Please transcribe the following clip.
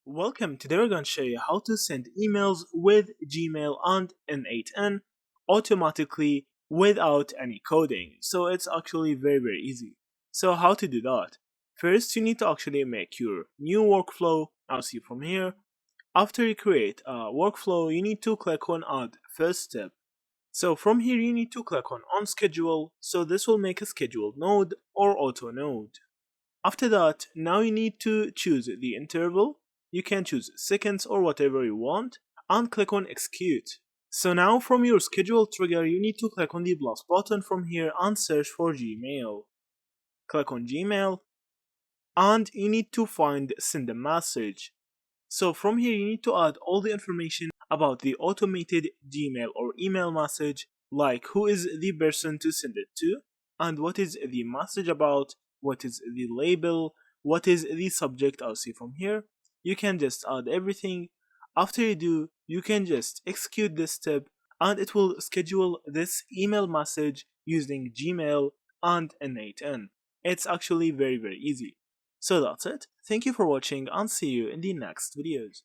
Welcome, today we're going to show you how to send emails with Gmail and n8n automatically without any coding. So it's actually very easy. So how to do that? First, you need to actually make your new workflow, as you from here. After you create a workflow, you need to click on add first step. So from here you need to click on schedule, so this will make a scheduled node or auto node. After that, now you need to choose the interval. You can choose seconds or whatever you want and click on execute. So now from your schedule trigger, you need to click on the plus button from here and search for Gmail. Click on Gmail and you need to find send a message. So from here you need to add all the information about the automated Gmail or email message, like who is the person to send it to, and what is the message about, what is the label, what is the subject. I'll see from here. You can just add everything. After you do, you can just execute this step and it will schedule this email message using Gmail and n8n. It's actually very easy. So that's it. Thank you for watching and see you in the next videos.